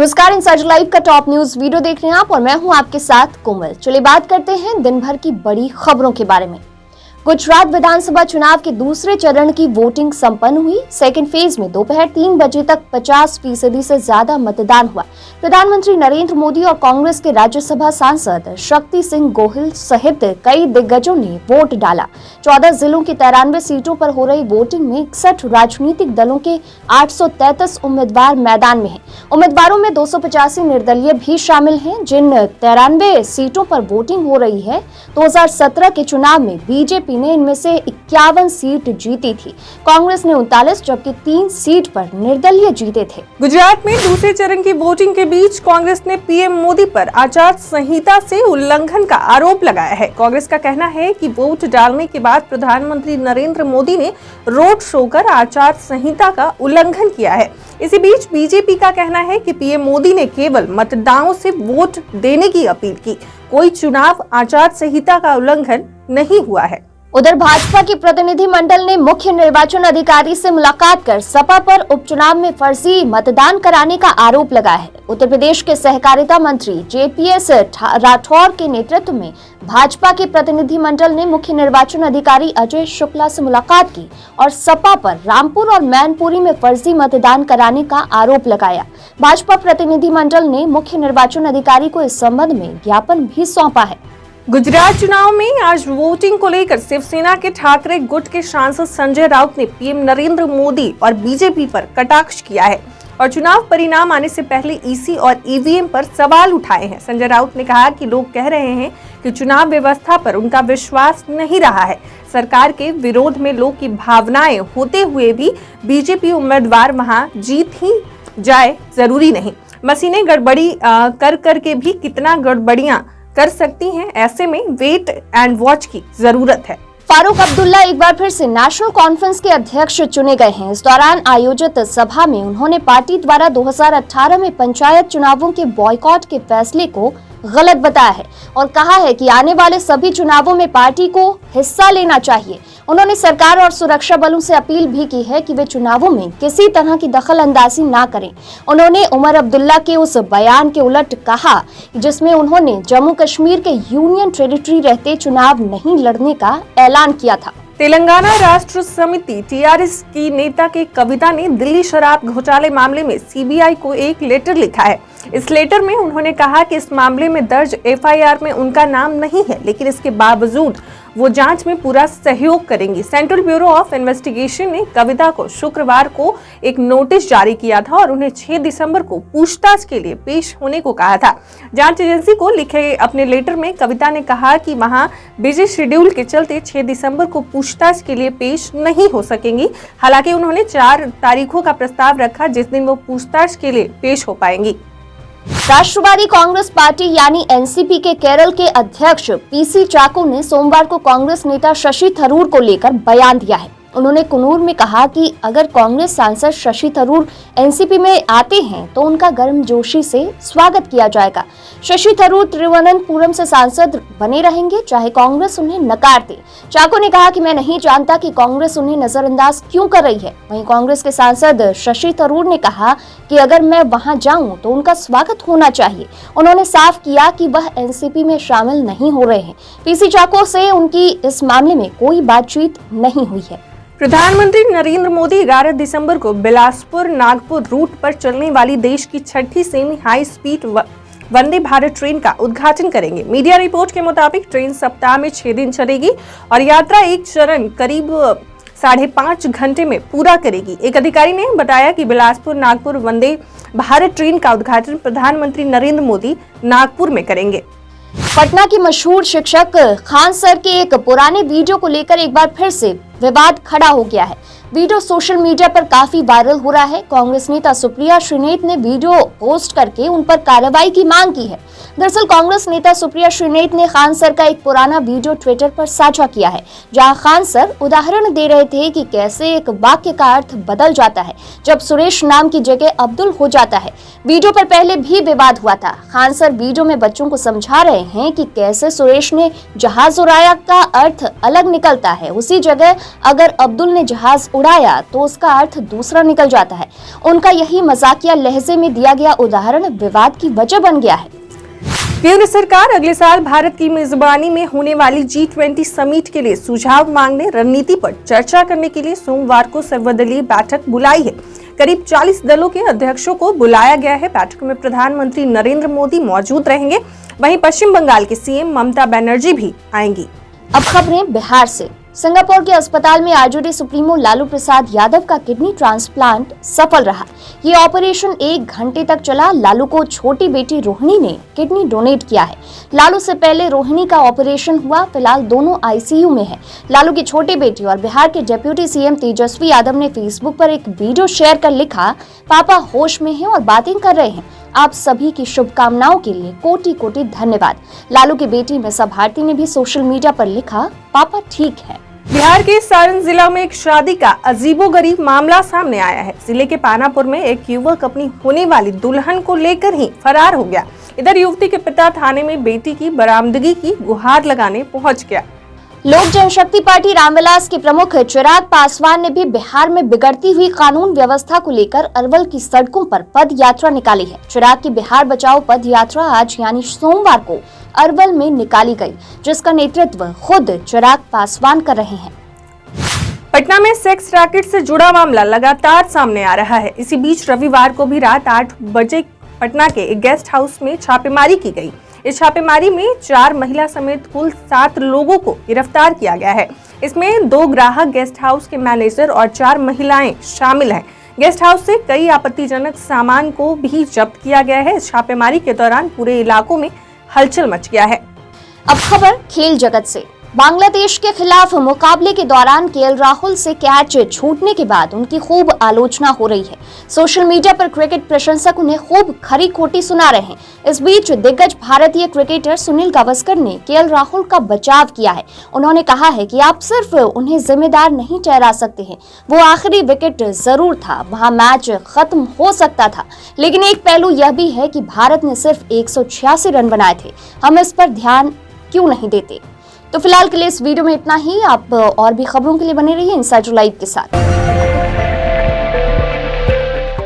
नमस्कार, insider live का top news video देख रहे हैं आप और मैं हूं आपके साथ कोमल। चलिए बात करते हैं दिन भर की बड़ी खबरों के बारे में। गुजरात विधानसभा चुनाव के दूसरे चरण की वोटिंग संपन्न हुई। सेकंड फेज में दोपहर 3 बजे तक 50% से ज्यादा मतदान हुआ। प्रधानमंत्री नरेंद्र मोदी और कांग्रेस के राज्यसभा सांसद शक्ति सिंह गोहिल सहित कई दिग्गजों ने वोट डाला। 14 जिलों की 93 सीटों पर हो रही वोटिंग में 61 राजनीतिक दलों के 833 उम्मीदवार मैदान में हैं। उम्मीदवारों में 285 निर्दलीय भी शामिल हैं। जिन 93 सीटों पर वोटिंग हो रही है, 2017 के चुनाव में बीजेपी ने इनमें से 51 सीट जीती थी। कांग्रेस ने 39 जबकि 3 सीट पर निर्दलीय जीते थे। गुजरात में दूसरे चरण की वोटिंग के बीच कांग्रेस ने पीएम मोदी पर आचार संहिता से उल्लंघन का आरोप लगाया है। कांग्रेस का कहना है कि वोट डालने के बाद प्रधानमंत्री नरेंद्र मोदी ने रोड शो कर आचार संहिता का उल्लंघन किया है। इसी बीच बीजेपी का कहना है कि पीएम मोदी ने केवल मतदाताओं से वोट देने की अपील की, कोई चुनाव आचार संहिता का उल्लंघन नहीं हुआ है। उधर भाजपा की प्रतिनिधि मंडल ने मुख्य निर्वाचन अधिकारी से मुलाकात कर सपा पर उपचुनाव में फर्जी मतदान कराने का आरोप लगाया है। उत्तर प्रदेश के सहकारिता मंत्री जेपीएस राठौर के नेतृत्व में भाजपा के प्रतिनिधि मंडल ने मुख्य निर्वाचन अधिकारी अजय शुक्ला से मुलाकात की और सपा पर रामपुर और मैनपुरी में फर्जी मतदान कराने का आरोप लगाया। भाजपा प्रतिनिधि मंडल ने मुख्य निर्वाचन अधिकारी को इस संबंध में ज्ञापन भी सौंपा है। गुजरात चुनाव में आज वोटिंग को लेकर शिवसेना के ठाकरे गुट के सांसद संजय राउत ने पीएम नरेंद्र मोदी और बीजेपी पर कटाक्ष किया है और चुनाव परिणाम आने से पहले ईसी और ईवीएम पर सवाल उठाए हैं। संजय राउत ने कहा कि लोग कह रहे हैं कि चुनाव व्यवस्था पर उनका विश्वास नहीं रहा है। सरकार के विरोध में लोग की भावनाएं होते हुए भी बीजेपी उम्मीदवार वहां जीत ही जाए जरूरी नहीं। मशीनें गड़बड़ी कर के भी कितना गड़बड़ियां कर सकती हैं, ऐसे में वेट एंड वॉच की जरूरत है। फारूक अब्दुल्ला एक बार फिर से नेशनल कॉन्फ्रेंस के अध्यक्ष चुने गए हैं। इस दौरान आयोजित सभा में उन्होंने पार्टी द्वारा 2018 में पंचायत चुनावों के बॉयकॉट के फैसले को गलत बताया है और कहा है कि आने वाले सभी चुनावों में पार्टी को हिस्सा लेना चाहिए। उन्होंने सरकार और सुरक्षा बलों से अपील भी की है कि वे चुनावों में किसी तरह की दखल अंदाजी ना करें। उन्होंने उमर अब्दुल्ला के उस बयान के उलट कहा जिसमें उन्होंने जम्मू कश्मीर के यूनियन टेरिटरी रहते चुनाव नहीं लड़ने का ऐलान किया था। तेलंगाना राष्ट्र समिति टीआरएस की नेता के कविता ने दिल्ली शराब घोटाले मामले में सीबीआई को एक लेटर लिखा है। इस लेटर में उन्होंने कहा कि इस मामले में दर्ज एफआईआर में उनका नाम नहीं है, लेकिन इसके बावजूद वो जांच में पूरा सहयोग करेंगी। सेंट्रल ब्यूरो ऑफ इन्वेस्टिगेशन ने कविता को शुक्रवार को एक नोटिस जारी किया था और उन्हें 6 दिसंबर को पूछताछ के लिए पेश होने को कहा था। जांच एजेंसी को लिखे अपने लेटर में कविता ने कहा कि वहां बिजी शेड्यूल के चलते 6 दिसंबर को पूछताछ के लिए पेश नहीं हो सकेंगी। हालांकि उन्होंने 4 तारीखों का प्रस्ताव रखा जिस दिन वो पूछताछ के लिए पेश हो पाएंगी। राष्ट्रवादी कांग्रेस पार्टी यानी एनसीपी के केरल के अध्यक्ष पीसी चाको ने सोमवार को कांग्रेस नेता शशि थरूर को लेकर बयान दिया है। उन्होंने कुन्नूर में कहा कि अगर कांग्रेस सांसद शशि थरूर एनसीपी में आते हैं तो उनका गर्मजोशी से स्वागत किया जाएगा। शशि थरूर तिरुवनंतपुरम से सांसद बने रहेंगे चाहे कांग्रेस उन्हें नकार दे। चाको ने कहा कि मैं नहीं जानता कि कांग्रेस उन्हें नजरअंदाज क्यों कर रही है। वहीं कांग्रेस के सांसद शशि थरूर ने कहा कि अगर मैं वहां जाऊं तो उनका स्वागत होना चाहिए। उन्होंने साफ किया कि वह एनसीपी में शामिल नहीं हो रहे हैं। पीसी चाको से उनकी इस मामले में कोई बातचीत नहीं हुई है। प्रधानमंत्री नरेंद्र मोदी 11 दिसंबर को बिलासपुर नागपुर रूट पर चलने वाली देश की 6ठी semi high speed Vande Bharat train का उद्घाटन करेंगे। मीडिया रिपोर्ट के मुताबिक ट्रेन सप्ताह में 6 दिन चलेगी और यात्रा एक चरण करीब 5.5 घंटे में पूरा करेगी। एक अधिकारी ने बताया कि बिलासपुर नागपुर वंदे भारत ट्रेन का उद्घाटन प्रधानमंत्री नरेंद्र मोदी नागपुर में करेंगे। पटना के मशहूर शिक्षक खान सर के एक पुराने वीडियो को लेकर एक बार फिर से विवाद खड़ा हो गया है। वीडियो सोशल मीडिया पर काफी वायरल हो रहा है। कांग्रेस नेता सुप्रिया श्रीनेत ने वीडियो पोस्ट करके उन पर कार्रवाई की मांग की है। दरअसल कांग्रेस नेता सुप्रिया श्रीनेत ने खान सर का एक पुराना वीडियो ट्विटर पर साझा किया है, जहां खान सर उदाहरण दे रहे थे कि कैसे एक वाक्य का अर्थ बदल जाता है जब सुरेश नाम की जगह अब्दुल हो जाता है। वीडियो पर पहले भी विवाद हुआ था। खान सर वीडियो में बच्चों को समझा रहे हैं कि कैसे सुरेश ने जहाज उड़ाया का अर्थ अलग निकलता है, उसी जगह अगर अब्दुल ने जहाज उड़ाया तो उसका अर्थ दूसरा निकल जाता है। उनका यही मजाकिया लहजे में दिया गया उदाहरण विवाद की वजह बन गया है। केंद्र सरकार अगले साल भारत की मेजबानी में होने वाली G20 समिट के लिए सुझाव मांगने, रणनीति पर चर्चा करने के लिए सोमवार को सर्वदलीय बैठक बुलाई है। करीब 40 दलों के अध्यक्षों को बुलाया गया है। बैठक में प्रधानमंत्री नरेंद्र मोदी मौजूद रहेंगे। वहीं पश्चिम बंगाल की सीएम ममता बनर्जी भी आएंगी। अब खबरें बिहार से। सिंगापुर के अस्पताल में आरजेडी सुप्रीमो लालू प्रसाद यादव का किडनी ट्रांसप्लांट सफल रहा। ये ऑपरेशन 1 घंटे तक चला। लालू को छोटी बेटी रोहिणी ने किडनी डोनेट किया है। लालू से पहले रोहिणी का ऑपरेशन हुआ। फिलहाल दोनों आईसीयू में हैं। लालू की छोटी बेटी और बिहार के डिप्टी सीएम तेजस्वी यादव ने फेसबुक पर एक वीडियो शेयर कर लिखा, पापा होश में हैं और बातें कर रहे हैं। आप सभी की शुभकामनाओं के लिए कोटि कोटि धन्यवाद। लालू की बेटी मिसा भारती ने भी सोशल मीडिया पर लिखा, पापा ठीक है। बिहार के सारण जिला में एक शादी का अजीबोगरीब मामला सामने आया है। जिले के पानापुर में एक युवक अपनी होने वाली दुल्हन को लेकर ही फरार हो गया। इधर युवती के पिता थाने में बेटी की बरामदगी की गुहार लगाने पहुंच गया। लोक जनशक्ति पार्टी रामविलास के प्रमुख चिराग पासवान ने भी बिहार में बिगड़ती हुई कानून व्यवस्था को लेकर अरवल की सड़कों पर पद यात्रा निकाली है। चिराग की बिहार बचाओ पद यात्रा आज यानी सोमवार को अरवल में निकाली गई, जिसका नेतृत्व खुद चिराग पासवान कर रहे हैं। पटना में सेक्स रैकेट से जुड़ा मामला लगातार सामने आ रहा है। इसी बीच रविवार को भी रात 8 बजे पटना के एक गेस्ट हाउस में छापेमारी की गई। इस छापेमारी में 4 महिला समेत कुल 7 लोगों को गिरफ्तार किया गया है। इसमें 2 ग्राहक, गेस्ट हाउस के मैनेजर और 4 महिलाएं शामिल हैं। गेस्ट हाउस से कई आपत्तिजनक सामान को भी जब्त किया गया है। इस छापेमारी के दौरान पूरे इलाकों में हलचल मच गया है। अब खबर खेल जगत से। बांग्लादेश के खिलाफ मुकाबले के दौरान केएल राहुल से कैच छूटने के बाद उनकी खूब आलोचना हो रही है। सोशल मीडिया पर क्रिकेट प्रशंसक उन्हें खूब खरी खोटी सुना रहे हैं। इस बीच दिग्गज भारतीय क्रिकेटर सुनील गावस्कर ने केएल राहुल का बचाव किया है। उन्होंने कहा है कि आप सिर्फ उन्हें जिम्मेदार नहीं ठहरा सकते हैं। वो आखिरी विकेट जरूर था, वहां मैच खत्म हो सकता था, लेकिन एक पहलू यह भी है कि भारत ने सिर्फ 186 रन बनाए थे। हम इस पर ध्यान क्यों नहीं देते। तो फिलहाल के लिए इस वीडियो में इतना ही। आप और भी खबरों के लिए बने रहिए इनसाइडर लाइव के साथ।